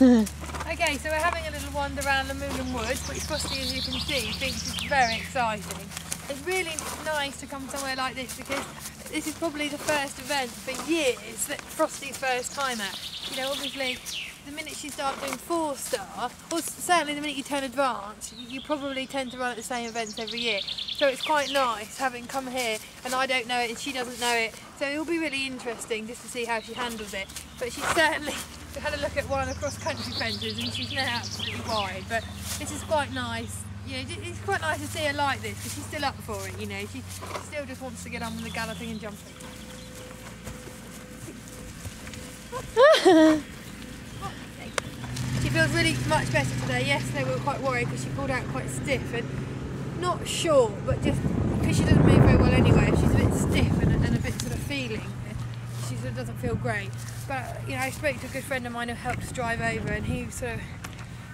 Okay, so we're having a little wander around Luhmuhlen Woods, which Frosty, as you can see, thinks is very exciting. It's really nice to come somewhere like this because this is probably the first event for years that Frosty's first time at. You know, obviously, the minute you start doing 4-star, or certainly the minute you turn advanced, you probably tend to run at the same events every year. So it's quite nice having come here, and I don't know it and she doesn't know it. So it'll be really interesting just to see how she handles it. But she's certainly had a look at one of the cross-country fences and she's now absolutely wide. But this is quite nice. You know, it's quite nice to see her like this because she's still up for it, you know. She still just wants to get on with the galloping and jumping. She feels really much better today. Yesterday we were quite worried because she pulled out quite stiff and not short, but just because she doesn't move very well anyway, she's a bit stiff and a bit sort of feeling. She sort of doesn't feel great. But you know, I spoke to a good friend of mine who helped us drive over, and he sort of,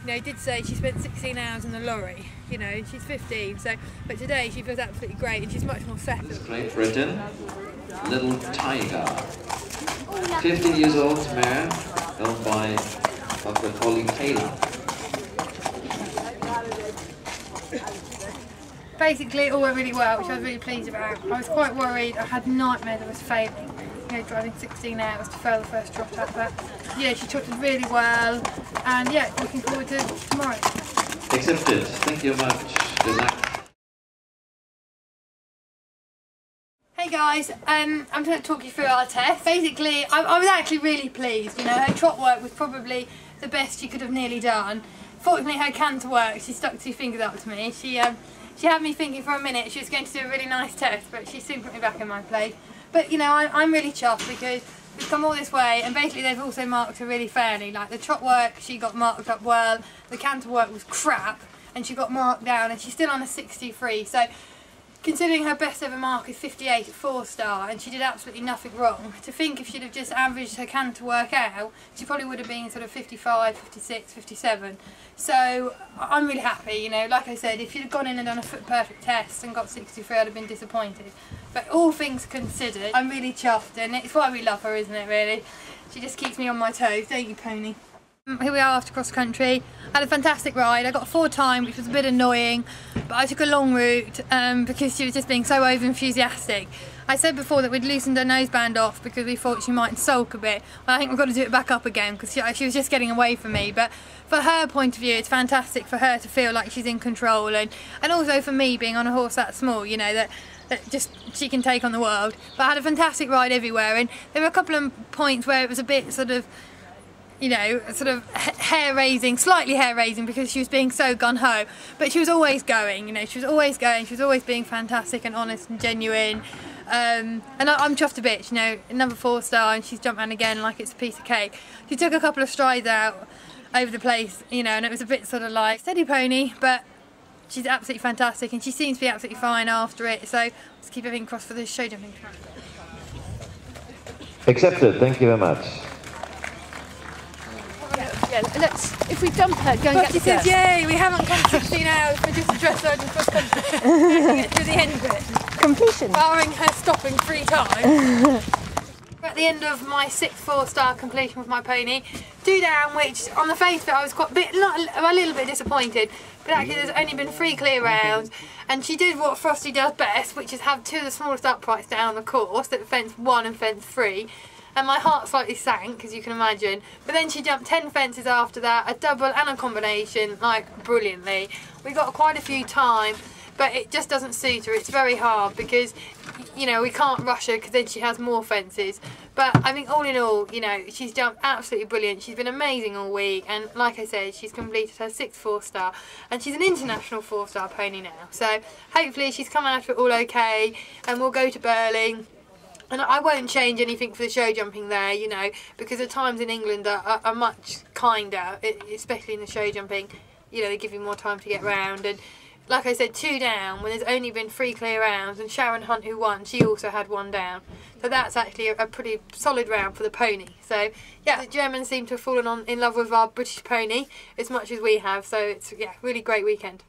you know, did say she spent 16 hours in the lorry. You know, she's 15, so but today she feels absolutely great and she's much more settled. This is Great Britain, Little Tiger, 15 years old mare, owned by Dr. Colleen Taylor. Basically, it all went really well, which I was really pleased about. I was quite worried. I had nightmares I was failing. You know, driving 16 hours to fail the first trot at that. Yeah, she trotted really well, and yeah, looking forward to tomorrow. Accepted. Thank you very much. Good luck. Hey guys, I'm going to talk you through our test. Basically, I was actually really pleased. You know, her trot work was probably the best she could have nearly done. Fortunately, her canter work, she stuck 2 fingers up to me. She had me thinking for a minute she was going to do a really nice test, but she soon put me back in my place. But you know, I'm really chuffed because we've come all this way, and basically they've also marked her really fairly. Like the trot work, she got marked up well, the canter work was crap, and she got marked down, and she's still on a 63. So considering her best ever mark is 58 at 4-star, and she did absolutely nothing wrong, to think if she'd have just averaged her canter work out, she probably would have been sort of 55, 56, 57. So I'm really happy, you know. Like I said, if she'd have gone in and done a foot perfect test and got 63, I'd have been disappointed. But all things considered, I'm really chuffed, and it's why we love her, isn't it, really? She just keeps me on my toes, don't you, Pony? Here we are after cross country. I had a fantastic ride. I got 4 time, which was a bit annoying, but I took a long route because she was just being so over enthusiastic. I said before that we'd loosened her noseband off because we thought she might sulk a bit. Well, I think we've got to do it back up again because she was just getting away from me. But for her point of view, it's fantastic for her to feel like she's in control, and also for me being on a horse that small, you know, that just she can take on the world. But I had a fantastic ride everywhere, and there were a couple of points where it was a bit sort of, you know, sort of hair-raising, slightly hair-raising because she was being so gun-ho. But she was always going, you know, she was always going, she was always being fantastic and honest and genuine. And I'm chuffed a bit, you know, another 4-star, and she's jumped around again like it's a piece of cake. She took a couple of strides out over the place, you know, and it was a bit sort of like, steady pony, but she's absolutely fantastic, and she seems to be absolutely fine after it, so let's keep everything crossed for the show jumping track. Accepted, thank you very much. Yeah, let's, if we dump her, go and get the says, yay, we haven't come 16 hours for just a dressage and cross country. To get through the end of it. Completion. Barring her stopping 3 times. We're at the end of my 6th 4-star completion with my pony. 2 down, which on the face of it I was quite a little bit disappointed, but actually there's only been 3 clear rounds, and she did what Frosty does best, which is have 2 of the smallest uprights down the course, that fence 1 and fence 3. And my heart slightly sank, as you can imagine. But then she jumped 10 fences after that, a double and a combination, like brilliantly. We got quite a few time, but it just doesn't suit her. It's very hard because, you know, we can't rush her because then she has more fences. But I think all in all, you know, she's jumped absolutely brilliant. She's been amazing all week, and like I said, she's completed her 6th 4-star, and she's an international 4-star pony now. So hopefully she's come out of it all okay, and we'll go to Burling. And I won't change anything for the show jumping there, you know, because the times in England are much kinder, especially in the show jumping. You know, they give you more time to get round. And like I said, 2 down when there's only been 3 clear rounds. And Sharon Hunt, who won, she also had 1 down. So that's actually a pretty solid round for the pony. So yeah, the Germans seem to have fallen in love with our British pony as much as we have. So it's, yeah, really great weekend.